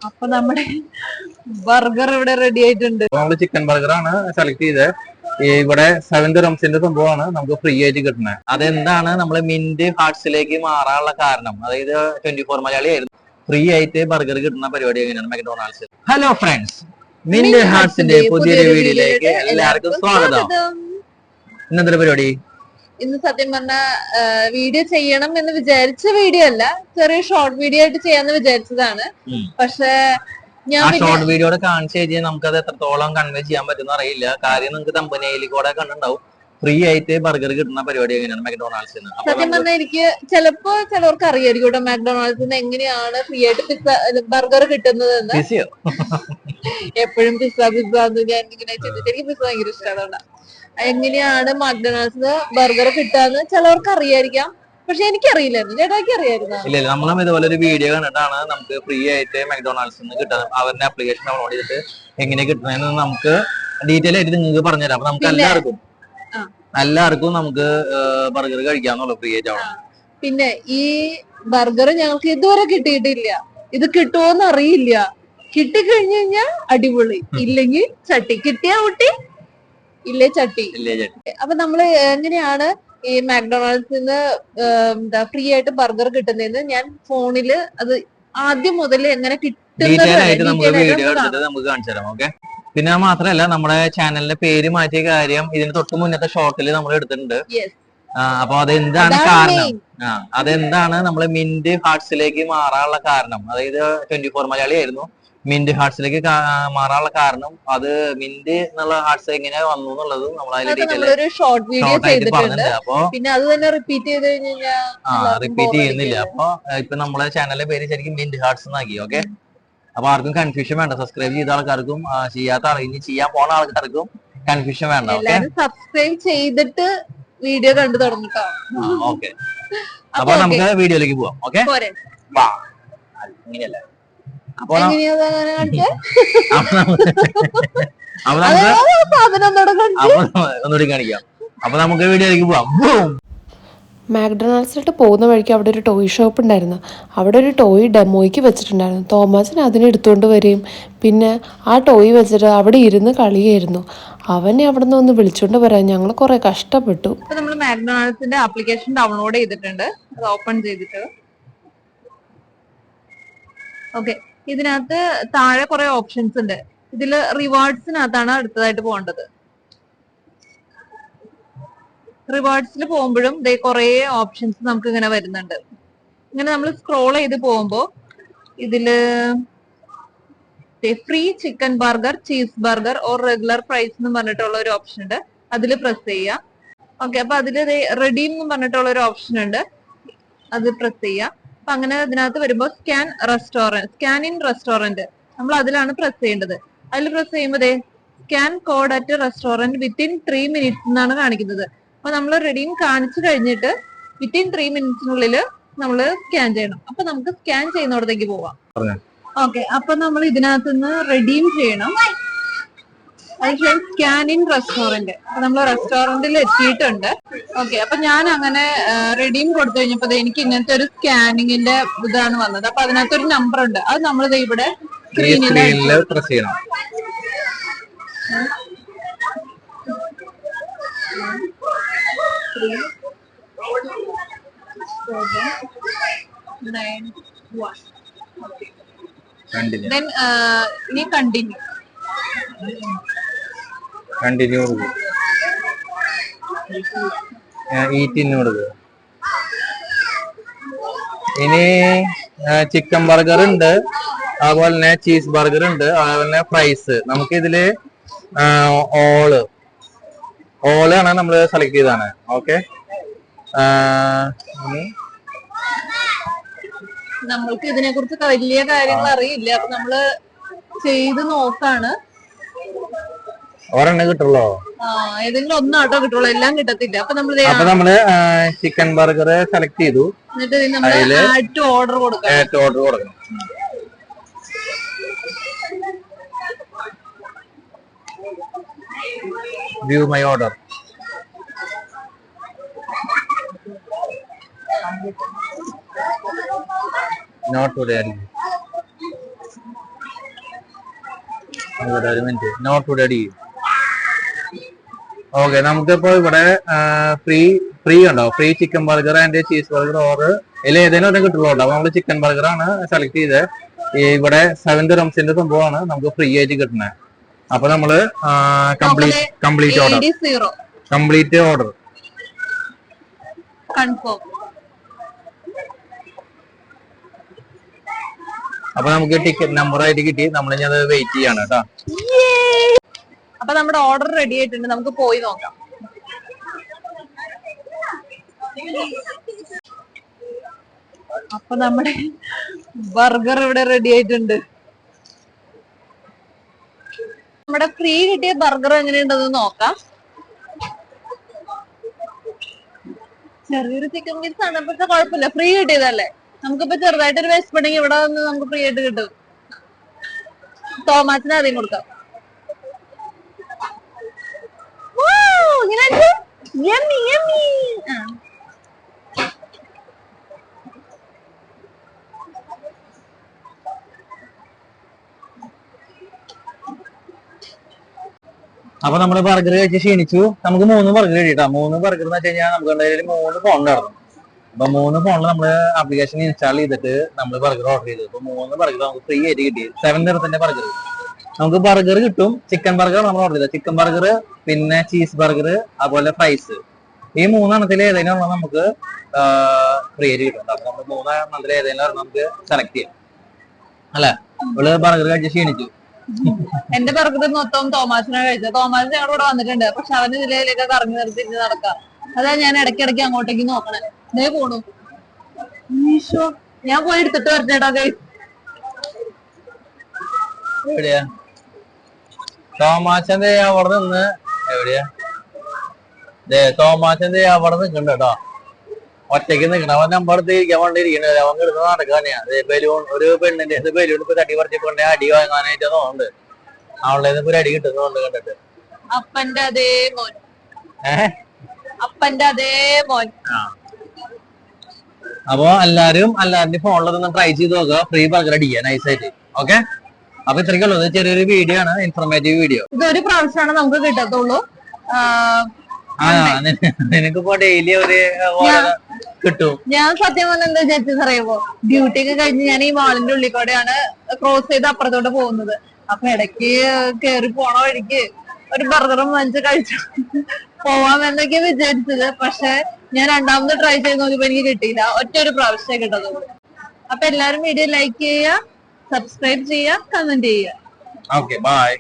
അപ്പൊ നമ്മുടെ ബർഗർ ഇവിടെ റെഡി ആയിട്ടുണ്ട്. നമ്മള് ചിക്കൻ ബർഗർ ആണ് സെലക്ട് ചെയ്തത്. ഇവിടെ 7 dirhamsന്റെ സംഭവമാണ് നമുക്ക് ഫ്രീ ആയിട്ട് കിട്ടുന്നത്. അതെന്താണ് നമ്മൾ മിന്റ് ഹാർട്സിലേക്ക് മാറാനുള്ള കാരണം? അതായത് 24 മലയാളി ആയിരുന്നു. ഫ്രീ ആയിട്ട് ബർഗർ കിട്ടുന്ന പരിപാടി എങ്ങനെയാണ് മക്ഡൊണാൾഡ്സ്. ഹലോ ഫ്രണ്ട്സ്, മിന്റ് ഹാർട്സിന്റെ പുതിയൊരു വീഡിയോയിലേക്ക് എല്ലാവർക്കും സ്വാഗതം. ഇന്നത്തെ പരിപാടി ഇന്ന് സത്യം പറഞ്ഞ വീഡിയോ ചെയ്യണം എന്ന് വിചാരിച്ച വീഡിയോ അല്ല, ചെറിയ ഷോർട്ട് വീഡിയോ ആയിട്ട് ചെയ്യാന്ന് വിചാരിച്ചതാണ്. പക്ഷെ ആ ഷോർട്ട് വീഡിയോടെ കാണിച്ചു കഴിഞ്ഞാൽ നമുക്ക് അത് എത്രത്തോളം കൺവേ ചെയ്യാൻ പറ്റുന്ന അറിയില്ല. കാര്യം നിങ്ങൾക്ക് കമ്പനിയിൽ കൂടെ കണ്ടിട്ടുണ്ടാവും ഫ്രീ ആയിട്ട് ബർഗർ കിട്ടുന്ന പരിപാടി എങ്ങനെയാണ് മക്ഡൊണാൾഡ്സ്. സത്യം പറഞ്ഞാൽ എനിക്ക് ചിലപ്പോ ചിലവർക്ക് അറിയായിരിക്കും ഇവിടെ മക്ഡൊണാൾഡ്സിന് എങ്ങനെയാണ് ഫ്രീ ആയിട്ട് പിസ്സ ബർഗർ കിട്ടുന്നത് എന്ന്. എപ്പോഴും പിസ്സ എന്ന് ഞാൻ ഇങ്ങനെ ചിന്തിച്ചു. എനിക്ക് പിസ്സ ഭയങ്കര ഇഷ്ടമാണ്. എങ്ങനെയാണ് മക്ഡൊണാൾഡ്സിന് ബർഗർ കിട്ടാന്ന് ചിലവർക്ക് അറിയായിരിക്കാം, പക്ഷെ എനിക്കറിയില്ലായിരുന്നു. ചേട്ടാക്ക് അറിയായിരുന്നു? ഇല്ല, നമ്മളും ഇതുപോലെ ഒരു വീഡിയോ കണ്ടിട്ടാണ് നമുക്ക് ഫ്രീ ആയിട്ട് മക്ഡൊണാൾഡ്സിന് കിട്ടാൻ അവരുടെ ആപ്ലിക്കേഷൻ ഡൗൺലോഡ് ചെയ്തിട്ട് എങ്ങനെ കിട്ടുന്നതെന്ന് നമുക്ക് ഡീറ്റെയിൽ ആയിട്ട് നിങ്ങൾക്ക് പറഞ്ഞുതരാം. അപ്പൊ നമുക്ക് എല്ലാവർക്കും നമുക്ക് ബർഗർ കഴിക്കാന്നുള്ളൂ ഫ്രീ ആയിട്ട് അവിടെ. പിന്നെ ഈ ബർഗർ ഞങ്ങൾക്ക് ഇതുവരെ കിട്ടിയിട്ടില്ല. ഇത് കിട്ടുമോന്ന് അറിയില്ല. കിട്ടിക്കഴിഞ്ഞു കഴിഞ്ഞാൽ അടിപൊളി, ഇല്ലെങ്കിൽ ചട്ടി. കിട്ടിയ ഊട്ടി, ഇല്ലേ ചട്ടി. അപ്പൊ നമ്മള് എങ്ങനെയാണ് ഈ മക്ഡൊണാൾഡ്സിന് ഫ്രീ ആയിട്ട് ബർഗർ കിട്ടുന്നതെന്ന് ഞാൻ ഫോണില് അത് ആദ്യം മുതൽ എങ്ങനെ കിട്ടുന്നത്. പിന്നെ മാത്രല്ല നമ്മുടെ ചാനലിന്റെ പേര് മാറ്റിയ കാര്യം ഇതിന് തൊട്ട് മുന്നത്തെ ഷോർട്ടിൽ നമ്മൾ എടുത്തിട്ടുണ്ട്. അപ്പൊ അതെന്താണ് കാരണം? അതെന്താണ് നമ്മള് മിന്റ് ഹാർട്സിലേക്ക് മാറാനുള്ള കാരണം? അതായത് 24 മലയാളി ആയിരുന്നു. മിന്റ് ഹാർട്സിലേക്ക് മാറാനുള്ള കാരണം, അത് മിന്റ് എന്നുള്ള ഹാർട്സ് എങ്ങനെ വന്നു എന്നുള്ളത് നമ്മൾ അതിൽ ഷോർട്ട് വീഡിയോ ചെയ്തിട്ടുണ്ട്. അപ്പൊ പിന്നെ അത് തന്നെ റിപ്പീറ്റ് ചെയ്ത് റിപ്പീറ്റ് ചെയ്യുന്നില്ല. അപ്പൊ ഇപ്പൊ നമ്മളെ ചാനലിന്റെ പേര് ശരിക്കും മിന്റ് ഹാർട്സ് എന്നാക്കി. ഓക്കെ, അപ്പൊ ആർക്കും കൺഫ്യൂഷൻ വേണ്ട. സബ്സ്ക്രൈബ് ചെയ്ത ആൾക്കാർക്കും ചെയ്യാത്ത ഇനി ചെയ്യാൻ പോണ ആൾക്കാർക്കും കൺഫ്യൂഷൻ വേണ്ട. സബ്സ്ക്രൈബ് ചെയ്തിട്ട് വീഡിയോ കണ്ടു തുടങ്ങിട്ടോ. ഓക്കെ, അപ്പൊ നമുക്ക് വീഡിയോയിലേക്ക് പോവാം. ഓക്കെ, ഇങ്ങനെയല്ല ഒന്നുകൂടി കാണിക്കാം. അപ്പൊ നമുക്ക് വീഡിയോയിലേക്ക് പോവാം. മാക്ഡൊണാൾഡ്സിലോട്ട് പോകുന്ന വഴിക്ക് അവിടെ ഒരു ടോയ് ഷോപ്പ് ഉണ്ടായിരുന്നു. അവിടെ ഒരു ടോയ് ഡെമോയ്ക്ക് വെച്ചിട്ടുണ്ടായിരുന്നു. തോമാച്ചൻ അതിനെ എടുത്തുകൊണ്ട് വരികയും പിന്നെ ആ ടോയ് വെച്ചിട്ട് അവിടെ ഇരുന്ന് കളിയായിരുന്നു. അവനെ അവിടെ നിന്ന് ഒന്ന് വിളിച്ചോണ്ട് വരാൻ ഞങ്ങൾ കുറെ കഷ്ടപ്പെട്ടു. ഇപ്പൊ നമ്മൾ മാക്ഡൊണാൾഡ്സിന്റെ ആപ്ലിക്കേഷൻ ഡൗൺലോഡ് ചെയ്തിട്ടുണ്ട്. അത് ഓപ്പൺ ചെയ്തിട്ട് ഓക്കെ, ഇതിനകത്ത് താഴെ കുറെ ഓപ്ഷൻസ് ഉണ്ട്. ഇതില് റിവാർഡ്സിനകത്താണ് അടുത്തതായിട്ട് പോകേണ്ടത്. റിവാർഡ്സിൽ പോകുമ്പോഴും കുറെ ഓപ്ഷൻസ് നമുക്ക് ഇങ്ങനെ വരുന്നുണ്ട്. ഇങ്ങനെ നമ്മൾ സ്ക്രോൾ ചെയ്ത് പോകുമ്പോ ഇതില് free chicken burger, cheese burger or regular price എന്ന് പറഞ്ഞിട്ടുള്ള ഒരു ഓപ്ഷൻ ഉണ്ട്. അതിൽ പ്രസ് ചെയ്യാം. ഓക്കെ, അപ്പൊ അതില് റെഡീം എന്ന് പറഞ്ഞിട്ടുള്ള ഒരു ഓപ്ഷൻ ഉണ്ട്. അത് പ്രസ് ചെയ്യാം. അപ്പൊ അങ്ങനെ ഇതിനകത്ത് വരുമ്പോ സ്കാൻ ഇൻ റെസ്റ്റോറന്റ് നമ്മൾ അതിലാണ് പ്രസ് ചെയ്യേണ്ടത്. അതിൽ പ്രസ് ചെയ്യുമ്പോൾ scan code at restaurant within 3 minutes എന്നാണ് കാണിക്കുന്നത്. അപ്പൊ നമ്മൾ റെഡീം കാണിച്ചു കഴിഞ്ഞിട്ട് വിത്തിൻ 3 minutesനുള്ളിൽ നമ്മൾ സ്കാൻ ചെയ്യണം. അപ്പൊ നമുക്ക് സ്കാൻ ചെയ്യുന്നിടത്തേക്ക് പോവാം. ഓക്കെ, അപ്പൊ നമ്മൾ ഇതിനകത്ത് നിന്ന് റെഡീം ചെയ്യണം. അതിനുശേഷം സ്കാൻ ഇൻ റെസ്റ്റോറന്റ്. അപ്പൊ നമ്മൾ റെസ്റ്റോറന്റിൽ എത്തിയിട്ടുണ്ട്. ഓക്കെ, അപ്പൊ ഞാൻ അങ്ങനെ റെഡീം കൊടുത്തു കഴിഞ്ഞപ്പോ എനിക്ക് ഇങ്ങനത്തെ ഒരു സ്കാനിങ്ങിന്റെ ഇതാണ് വന്നത്. അപ്പൊ അതിനകത്തൊരു നമ്പർ ഉണ്ട്. അത് നമ്മൾ ഇവിടെ സ്ക്രീനിൽ പ്രസ് ചെയ്യണം. ഇനി കണ്ടിന്യൂ കൊടുക്കുക. ഇനി ചിക്കൻ ബർഗർ ഉണ്ട്, അതുപോലെ തന്നെ ചീസ് ബർഗർ ഉണ്ട്, അതുപോലെ തന്നെ ഫ്രൈസ്. നമുക്ക് ഇതില് ഓളാണ് നമ്മൾ സെലക്ട് ചെയ്താണ്. ഓക്കെ, നമ്മൾക്ക് ഇതിനെ കുറിച്ച് വലിയ കാര്യങ്ങൾ അറിയില്ല. അപ്പൊ നമ്മള് ചെയ്ത് നോക്കാണ്. ഒരെണ്ണം കിട്ടുള്ളൂ, ഏതെങ്കിലും ഒന്നാട്ടോ കിട്ടുള്ളൂ, എല്ലാം കിട്ടത്തില്ല. അപ്പൊ നമ്മള് ചിക്കൻ ബർഗർ സെലക്ട് ചെയ്തു. എന്നിട്ട് ആഡ് ടു ഓർഡർ കൊടുക്കണം. View my order. നോട്ട് ഒരു മിനിറ്റ്, നോട്ട് ടുഡേ അടി. ഓക്കെ, നമുക്കിപ്പോ ഇവിടെ ഫ്രീ ഉണ്ടോ, free chicken burger and cheese burger or ഇതിൽ ഏതെങ്കിലും ഒന്നും കിട്ടുള്ളൂ. അപ്പൊ നമ്മള് ചിക്കൻ ബർഗർ ആണ് സെലക്ട് ചെയ്തത്. ഇവിടെ 7 dirhamsന്റെ സംഭവമാണ് നമുക്ക് ഫ്രീ ആയിട്ട് കിട്ടുന്നത്. അപ്പൊ നമ്മള് കംപ്ലീറ്റ് ഓർഡർ കൺഫേം. അപ്പൊ നമുക്ക് ടിക്കറ്റ് നമ്പർ ആയിട്ട് കിട്ടി. നമ്മളിനി അത് വെയിറ്റ് ചെയ്യാണ് കേട്ടോ. അപ്പൊ നമ്മുടെ ഓർഡർ റെഡി ആയിട്ടുണ്ട്, നമുക്ക് പോയി നോക്കാം. അപ്പൊ നമ്മുടെ ബർഗർ ഇവിടെ റെഡി ആയിട്ടുണ്ട്. നമ്മുടെ ഫ്രീ കിട്ടിയ ബർഗർ എങ്ങനെയുണ്ടെന്ന് നോക്കാം. ചെറിയൊരു ചിക്കൻ പീസ് ആണ്, പക്ഷെ കുഴപ്പമില്ല, ഫ്രീ കിട്ടിയതല്ലേ. നമുക്കിപ്പോ ചെറുതായിട്ടൊരു വിശപ്പുണ്ടെങ്കിൽ ഇവിടെ വന്ന് നമുക്ക് ഫ്രീ ആയിട്ട് കിട്ടും. തോമാസിന് ആദ്യം കൊടുക്കാം. അപ്പൊ നമ്മള് ബർഗർ കഴിച്ച് ക്ഷീണിച്ചു. നമുക്ക് 3 ബർഗർ കിട്ടിട്ടാ. 3 ബർഗർ എന്ന് വെച്ച് കഴിഞ്ഞാൽ നമുക്ക് എന്തായാലും 3 ഫോൺ ഉണ്ടായിരുന്നു. അപ്പൊ 3 ഫോണിൽ നമ്മള് ആപ്ലിക്കേഷൻ ഇൻസ്റ്റാൾ ചെയ്തിട്ട് നമ്മൾ ബർഗർ ഓർഡർ ചെയ്തു. അപ്പൊ 3 ബർഗർ നമുക്ക് ഫ്രീ ആയിട്ട് കിട്ടി. 7 dirhamsന്റെ ബർഗർ നമുക്ക് ബർഗർ കിട്ടും. ചിക്കൻ ബർഗർ നമ്മൾ ഓർഡർ ചെയ്തത്. ചിക്കൻ ബർഗർ, പിന്നെ ചീസ് ബർഗർ, അതുപോലെ ഫ്രൈസ്. ഈ 3 എണ്ണത്തിൽ ഏതെങ്കിലും ഒരെണ്ണം നമുക്ക് ഫ്രീ ആയിട്ട് കിട്ടും. അപ്പൊ നമ്മൾ 3 എണ്ണത്തിൽ ഏതെങ്കിലും ഒരെണ്ണം നമുക്ക് സെലക്ട് ചെയ്യാം അല്ലെ. നമ്മള് ബർഗർ കഴിച്ച് ക്ഷീണിച്ചു. എന്റെ ബർഗർ മൊത്തം തോമാസിനാണ് കഴിച്ചത്. തോമാസ് ഞങ്ങളുടെ കൂടെ വന്നിട്ടുണ്ട്, പക്ഷെ അവന് ഇതിലേക്ക് കറങ്ങി നിർത്തിട്ട് നടക്കാം. അതാ ഞാൻ ഇടയ്ക്കിടയ്ക്ക് അങ്ങോട്ടേക്ക് നോക്കണേ. ഇതേ പോണു. ഞാൻ പോയി എടുത്തിട്ട് വരച്ചേട്ടാ. എവിടെയാ തോമാച്ചന്റെ അവിടെ നിന്ന്? എവിടെയാ തോമാച്ചന്റെ അവിടെ നിൽക്കണ്ട കേട്ടോ. ഒറ്റയ്ക്ക് നിൽക്കണം. അവൻ നമ്മുടെ അടുത്ത് ഇരിക്കാൻ വേണ്ടിയിരിക്കണേ. അവൻ കിടന്ന് നടക്കാനെയാ. ബലൂൺ, ഒരു പെണ്ണിന്റെ ബലൂൺ ഇപ്പൊ തട്ടി പറിച്ചിട്ട് അടി വാങ്ങാനായിട്ട് തോന്നുന്നുണ്ട്. അവളുടെ ഒരു അടി കിട്ടുന്നുണ്ട് കണ്ടിട്ട്. അപ്പന്റെ അതേ മോൻ. അപ്പന്റെ അതേ മോൻ. അപ്പൊ എല്ലാവരുടെയും ഫോണിലൊന്ന് ട്രൈ ചെയ്ത് നോക്കുക. ഫ്രീ ബർഗർ അടിക്കുക നൈസായിട്ട്. ഓക്കെ, അപ്പൊ ഇത്രയ്ക്കുള്ളൂ. ഇത് ചെറിയൊരു വീഡിയോ ആണ്, ഇൻഫോർമേറ്റീവ് വീഡിയോ. ഇതൊരു പ്രാവശ്യമാണ് നമുക്ക് കിട്ടത്തുള്ളൂ. നിനക്കിപ്പോ ഡെയിലി ഒരു കിട്ടും. ഞാൻ സത്യം പറഞ്ഞ എന്താ വിചാരിച്ചത് അറിയുമോ, ഡ്യൂട്ടി ഒക്കെ കഴിഞ്ഞ് ഞാൻ ഈ മാളിന്റെ ഉള്ളിൽ കൂടെയാണ് ക്രോസ് ചെയ്ത് അപ്പുറത്തോട്ട് പോകുന്നത്. അപ്പൊ ഇടയ്ക്ക് കേറി പോണ വഴിക്ക് ഒരു ബർഗറും വാങ്ങിച്ച് കഴിച്ചു പോവാമെന്നൊക്കെ വിചാരിച്ചത്. പക്ഷെ ഞാൻ രണ്ടാമത് ട്രൈ ചെയ്ത് നോക്കിയപ്പോ എനിക്ക് കിട്ടിയില്ല. ഒറ്റ പ്രാവശ്യം കിട്ടത്തുള്ളൂ. അപ്പൊ എല്ലാരും വീഡിയോ ലൈക്ക് ചെയ്യുക, സബ്സ്ക്രൈബ് ചെയ്യുക, കമന്റ് ചെയ്യുക. Okay, by.